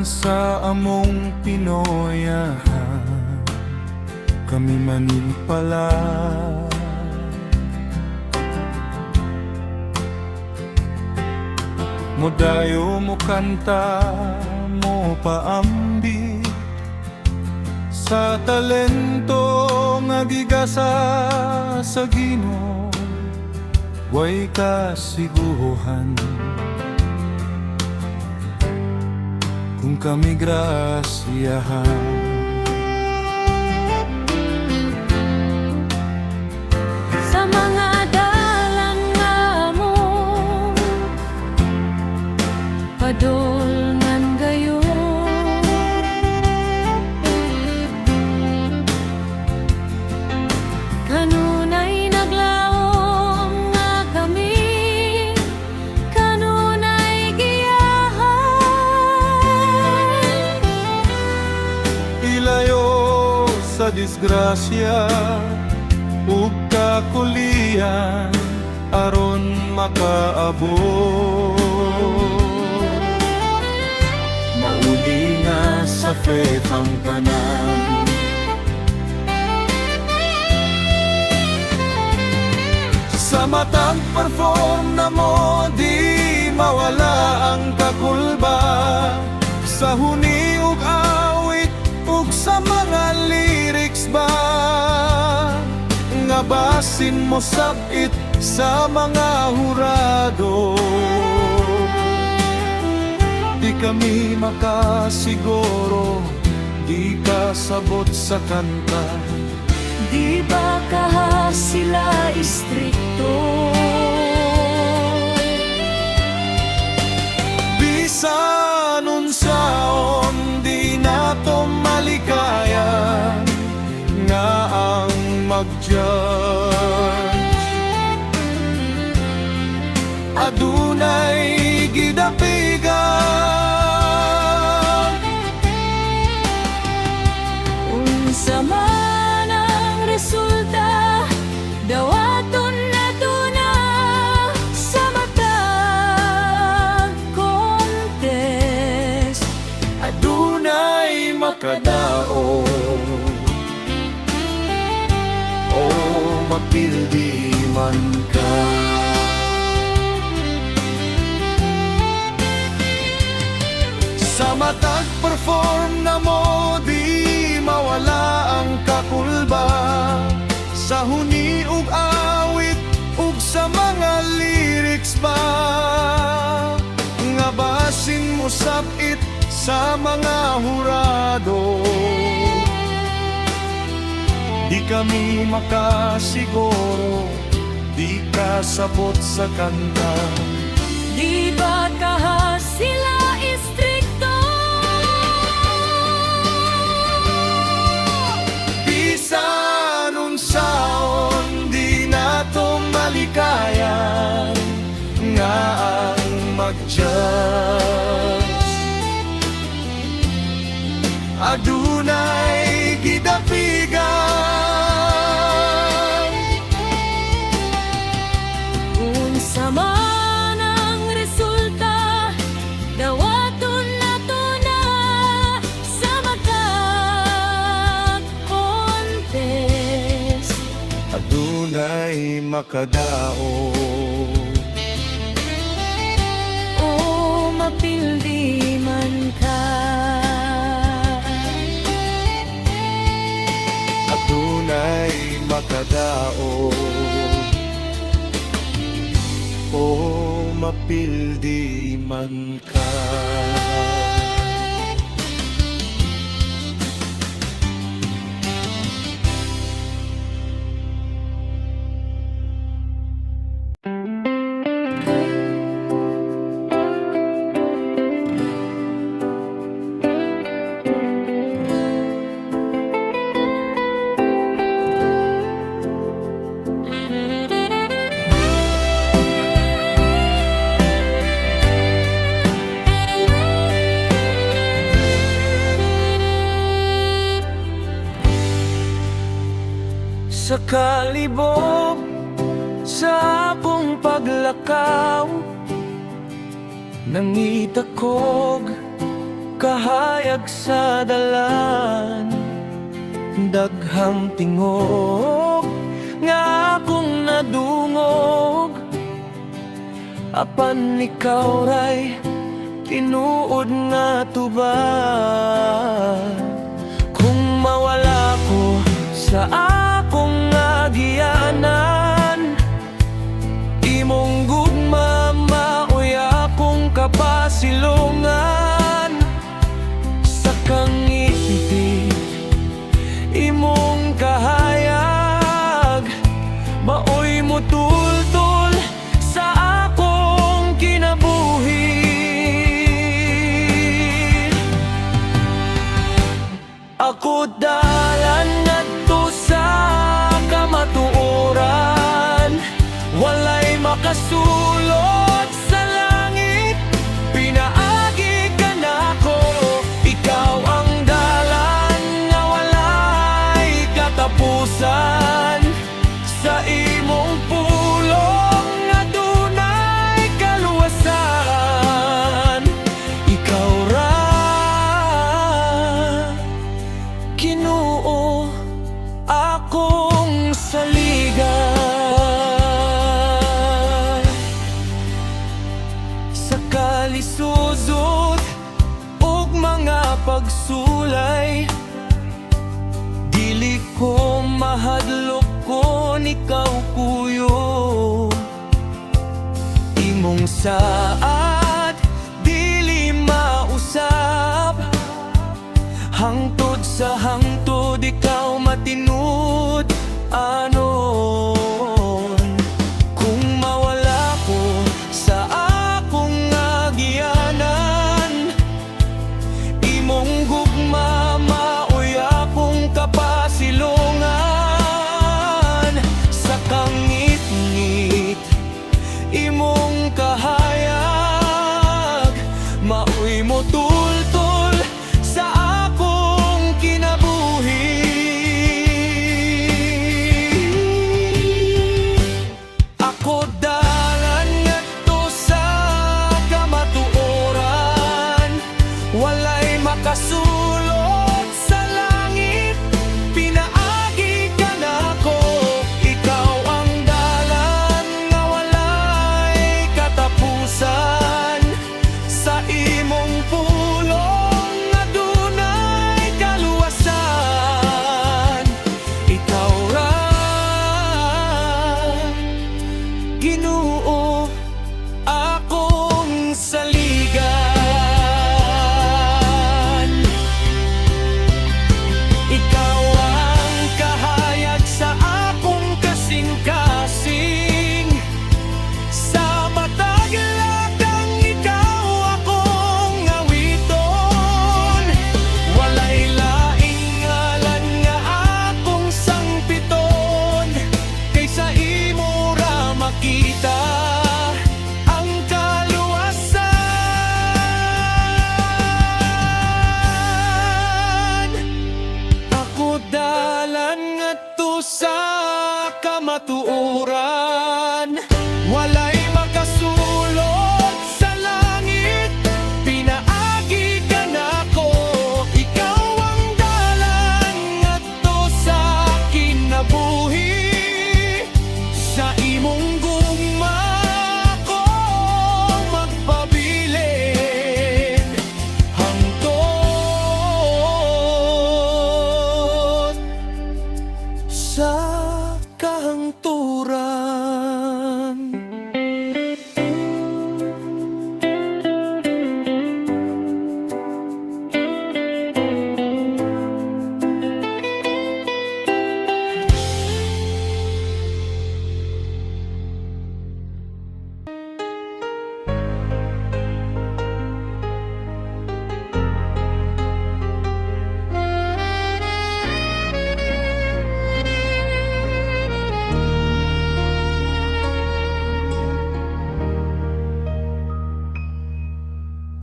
sa among Pinoyahan, kami manipala. Modayo mo kanta, mo paambi sa talento nga gigasa sa Ginoo, way kasiguhan kung kami grasyahan. Sa mga dalang nga mo padolngan gayon, kanunay naglaom nga kami, kanunay giyahan. Ilayo sa disgrasya ug kakulian aron makaabot. Mauli nga sa faith ang tanan, sa matang perform na mo di mawala ang kakulba, sa huni ug awit ug sa mga lyrics ba nga basin mo sabit sa mga hurado. Di kami makasiguro, di kasabot sa kanta. Di ba kaha sila istrikto? Bisan unsaon di nato malikaya nga ang mag-judge. Adunay gidapigan, Unsa man ang resulta, dawaton nato na sa matag contest. adunay makadao o mapildi man ka. Sa matag perform na mo di mawala ang kakulba, sa huni ug awit ug sa mga lyrics ba nga basin mo sabit sa mga hurado. Di kami makasiguro, di kasabot sa kanta. Di ba kaha sila istrikto? Bisan unsaon di nato malikayan nga ang mag-judge. Adunay gidapigan, Unsa man ang resulta, dawaton nato na sa matag contest. adunay makadao O mapildi man ka, adunay makadao o mapildi man ka. Sa kalibog, sa akong paglakaw, nangitakog kahayag sa dalan, daghang tingog nga akong nadungog, apan ikaw ray tinuod nga tuban. Kung mawala ko sa akong agianan, imong gugma maoy akong kapasilungan. Sa kangiti imong kahayag, maoy mo tultol sa akong kinabuhi. Ako dalan ngadto sa kamatuoran, walay makasulot sa langit, pinaagi ka nako. Ikaw ang dalan nga walay katapusan, sa imong pulong nga dunay kaluwasan. Ikaw ra Ginoo akong saligan. Sa kalisudot ug mga pagsulay, dili ko mahadlok kon ikaw kuyo. Imong saad dili mausab, hangtod sa hangtod ikaw matinud anon. Kung mawala ko sa akong agianan, imong gugma maoy akong kapasilungan. Sa kangit-ngit imong kahayag, maoy mo tultol sa akong kinabuhi. Ako dalan ngadto sa kamatuoran, walay makasulot sa langit, pinaagi ka nako. Ikaw ang dalan nga walay katapusan, sa imong pulong nga dunay kaluwasan. Ikaw ra Ginoo akong saligan. Ikaw ang kahayag sa akong kasing-kasing, sa matag lakang ikaw akong awiton. Walay laing ngalan nga akong sangpiton, kaysa imo ra makita ang kaluwasan. Ako dalan ngadto sa kamatuoran, walay makasulot sa langit, pinaagi ka nako. Ikaw ang dalan ngadto sa kinabuhi, sa imong gugma ko magpabilin hangtod sa kahangturan.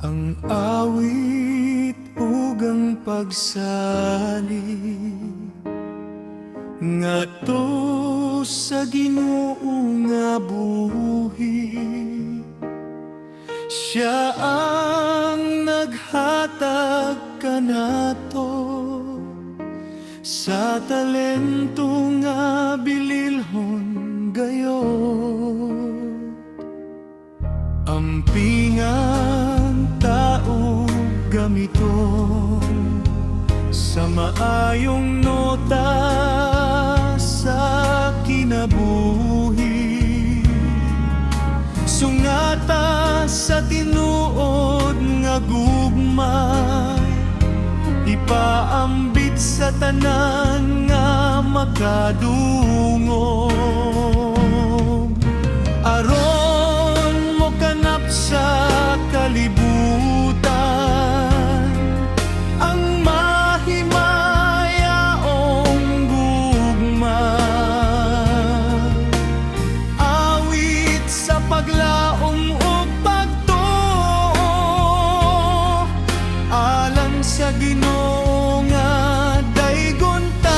Ang awit ug ang pagsali ngadto sa Ginoo nga buhi, Siya ang naghatag kanato sa talento nga bililhon gayon. Ampingan tao gamiton sa maayong nota sa kinabuhi. Sungata sa tinuod nga gugmay, ipaambit sa tanan nga makadungog. Aron mo kanap sa kalibutan ang mahimayaong gugma. Awit sa paglaom ug pagtuo alang sa Ginoo nga daygon ta.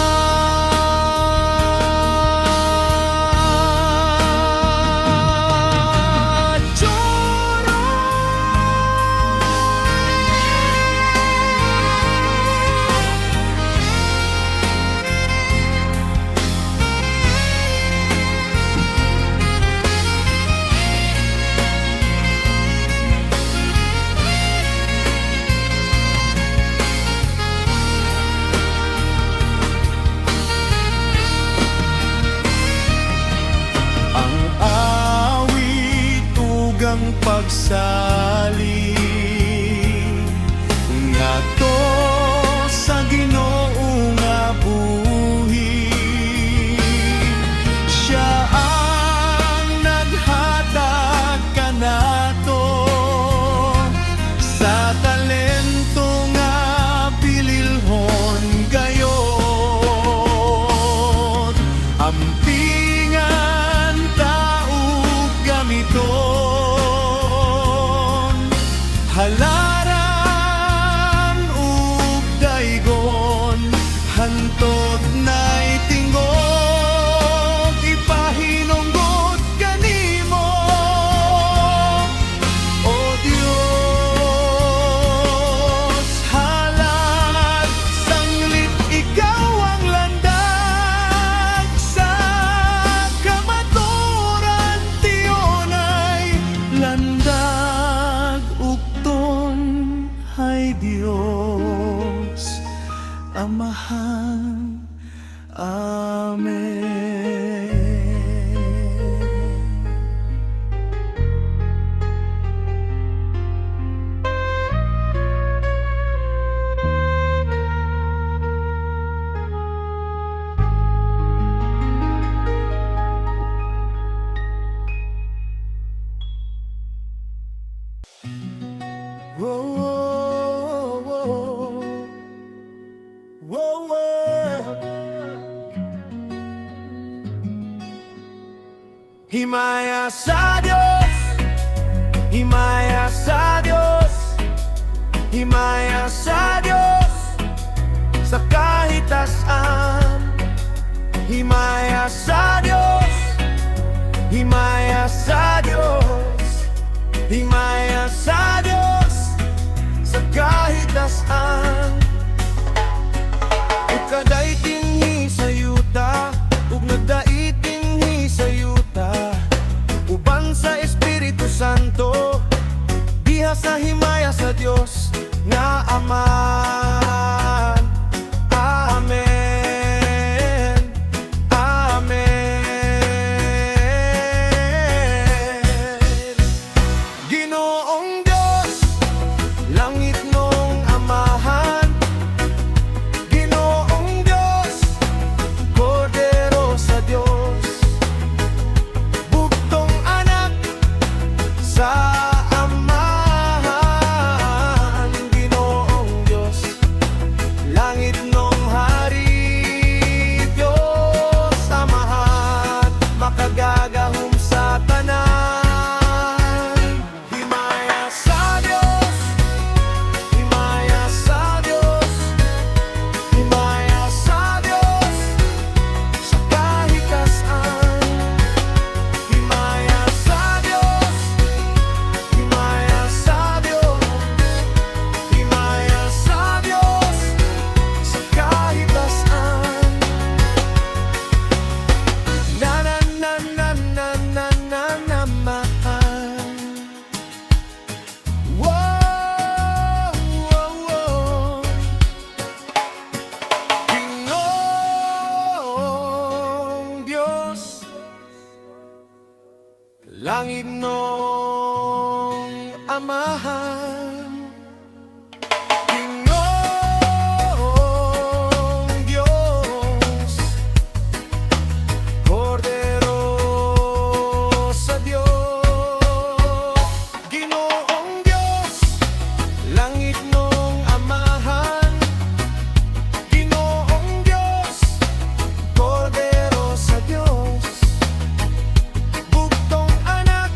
Ang pagsali ngadto sa Ginoo nga buhi. Siya ang naghatag kanato sa talento nga bililhon gayon. Ampingan taog gamiton halaran ug daygon, hantod na'y tingog ipahinunggot kanimo. O Dios, halad sanglit ikaw ang landag sa kamaturan, tionay landag ukton. Hay Diyos Amahan, Amen. Whoa, whoa, whoa. Whoa, whoa. Himaya sa Diyos, himaya sa Diyos, himaya sa Diyos sa kahit tasan. Himaya sa Diyos, himaya sa Diyos, himaya sa Diyos sa kahit tasan. Ukadaiting sa yuta, ug nagdaiting sa yuta, uban sa Espiritu Santo, diha sa himaya sa Dios nga Ama. Amen, amen. Ginoong Dios, langit mong amahan, langit nung amahan. Ginoong Diyos, Kordero sa Diyos. Ginoong Diyos, langit nung amahan. Ginoong Diyos, Kordero sa Diyos. Bugtong anak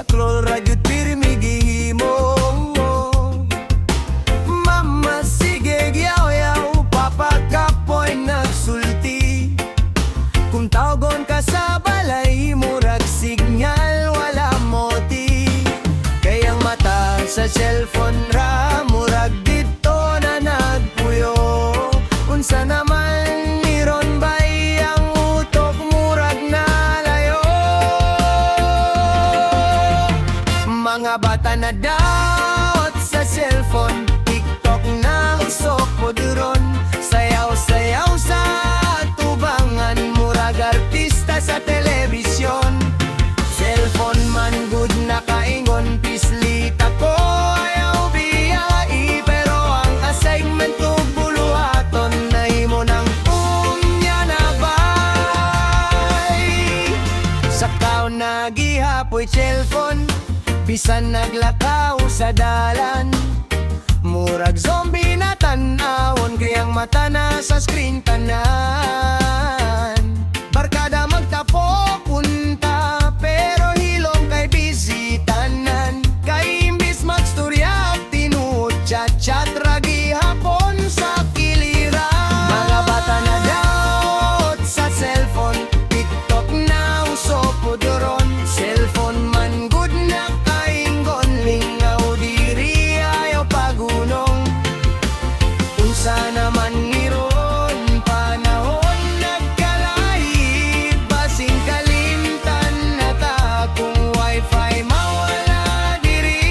Saklol ragyod pirmi gihimo. Mama sige yaw-yaw, papa kapoy nagsulti. Kung tawgon ka sa balay, murag signal wala moti. Kayang mata sa cellphone ra, murag dito na nagpuyo. Unsa naman niron bay ang utok, murag nalayo. Mga bata na daot sa cellphone, TikTok na usok po duron. Sayaw-sayaw sa tubangan, murag artista sa telebisyon. Cellphone man good na kaingon, pislit ako ayaw biyai. Pero ang assignment ko buluhaton, nahimo ng unya na bay. Sakaw nagihapoy cellphone, bisan naglakaw sa dalan. Murag zombie na tanawon, kayang mata na sa screen tanan. Barkada magtapo punta, pero hilong kay busy tanan. Kay imbis magstorya, tinuod chat-chat ragi hapon sa kiliran. Mga bata na daot sa cellphone, TikTok na usok po duron. Cellphone man good na kaingon, lingaw diri ayaw pagunong. Unsa naman niron panahon nagkalahit, basing kalimtan na ta kung wifi mawala diri.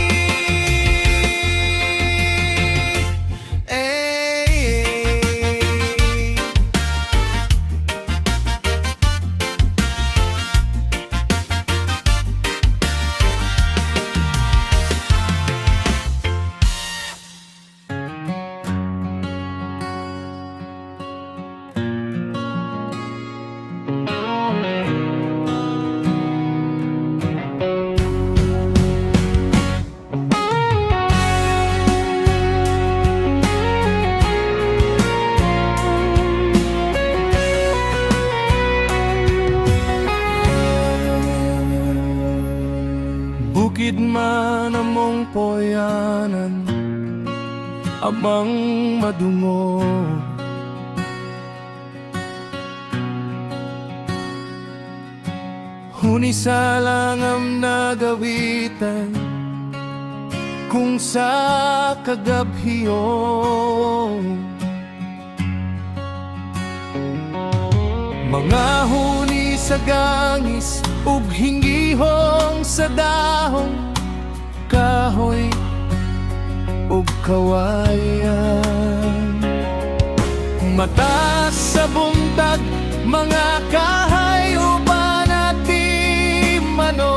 Bukid man among poyanan, amang madungo. Hunisa lang ang nagawitan, kung sa kagabhiyo. Mga huni sa gangis, ug hinggihong sa dahong kahoy ug kawayan. Mata sa buntag, mga kahayupan at di manon.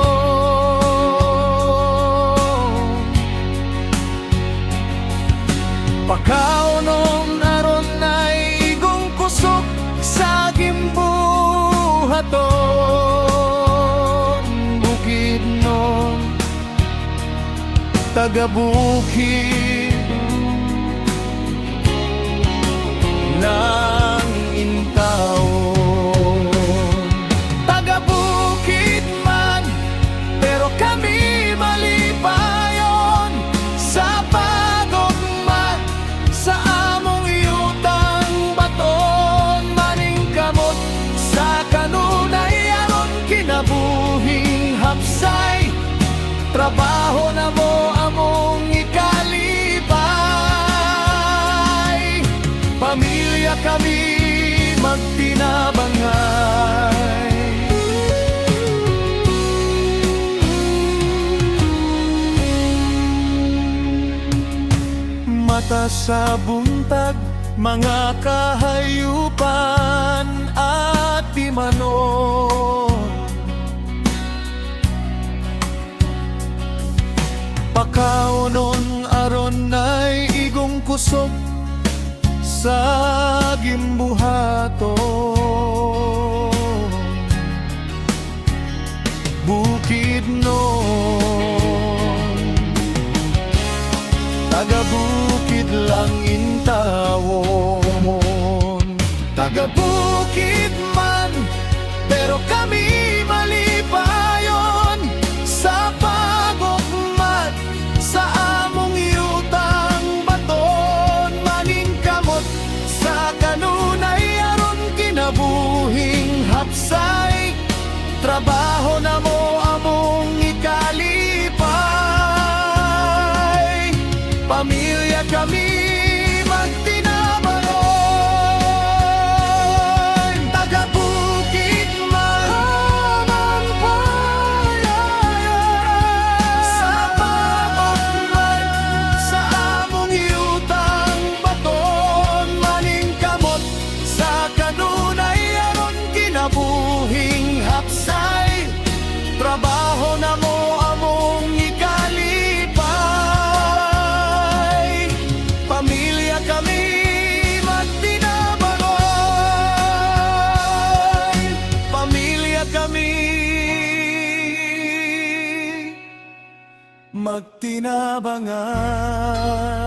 Pakaunon aron ay igong kusok sa gimbuhaton. Bukid non taga-bukid ng intawon. Taga-bukid man, pero kami malipayon sa pagugma sa among yutang baton. Maning kamot sa kanunay aron kinabuhing hapsay, trabaho na mo among ikalipay. Pamilya kami magtinabangay. Mata sa buntag, mga kahayupan at di manon. Pakaunon aron ay igong kusog sa gimbuhaton. Bukid non taga-bukid lang intawon. Taga-bukid man, pero kami malipayon sa kami magtinabangon. Taga-bukid mahamang payayaran. Sa pamagman sa among yutang baton, maning kamot sa kanunay aron kinabuhing hapsay. Trabaho na mo among ikalipay. Pamilya kami magtinabangon. Pamilya kami magtinabangan.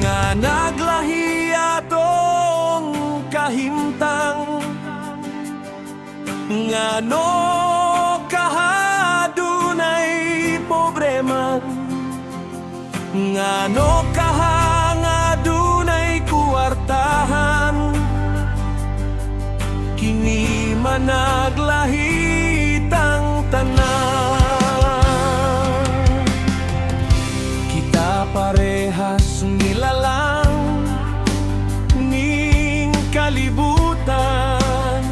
Nga naglahi atong kahimtang, nga no kahadunay problema, nga no kahangadunay kuwartahan, kini managlahitang tanan. Kita parehas nilalang ning kalibutan,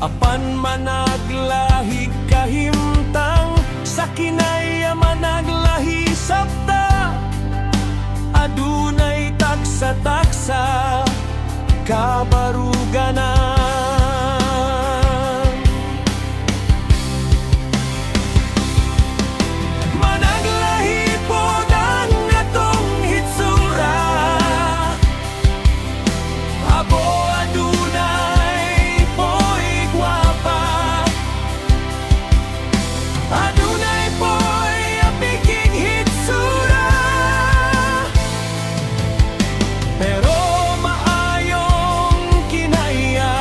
apan managlahi kahimtang, sa kinaya managlahi sabta, adunay taksa-taksa kabaruganan. Managlahi pod ang atong hitsura, abo adunay po'y gwapa, adunay po'y apiking hitsura. Pero maayong kinaya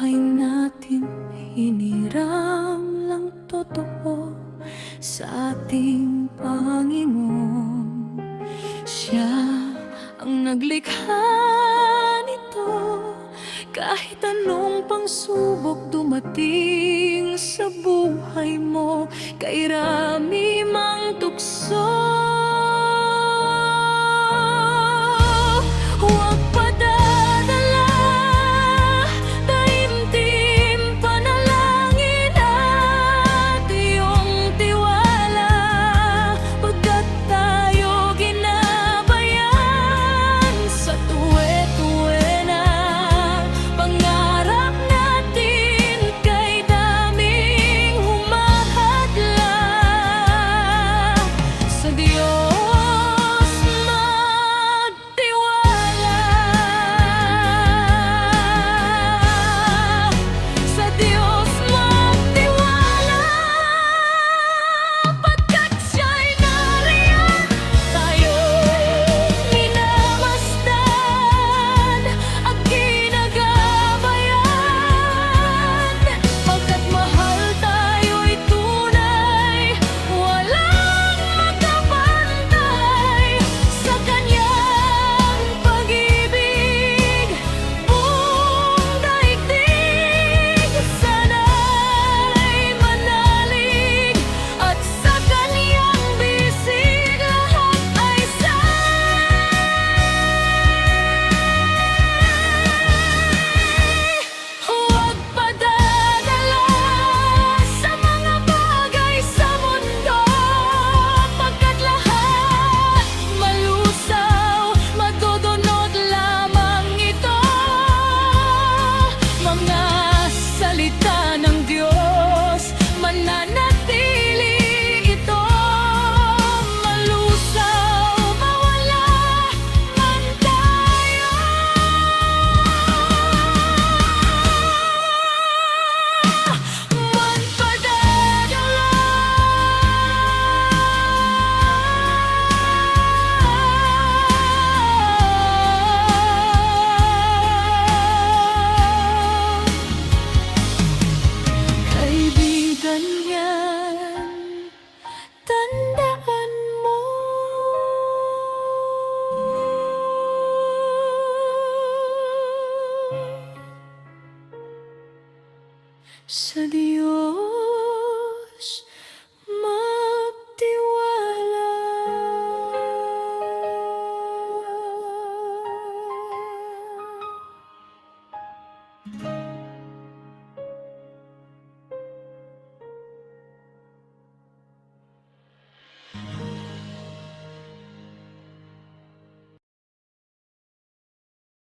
buhay natin hiniram lang totoo sa ating Panginoon. Siya ang naglikha nito, kahit anong pangsubok dumating sa buhay mo, kairami mang tukso. Huwag padadala, taimtim, panalangin at iyong tiwala, pagkat tayo ginabayan sa tuwe-tuwe na pangarap natin kay daming humahadla. Sa Diyos magtiwala, sa Diyos magtiwala, pagkat siya'y nariyan, tayo'y minamasdan at ginagabayan. Pagkat mahal tayo'y tunay, walang makapantay sa kanyang pag-ibig. Buong daigdig sana'y manalig, at sa kanyang bisig lahat ay huwag padadala sa mga bagay sa mundo, pagkat lahat malusaw, madudunot lamang ito. Mga salita ng Diyos, mananatili ito. Malusaw, mawala man tayo, magpadadala. Kaibigan yan, tandaan mo, sa Diyos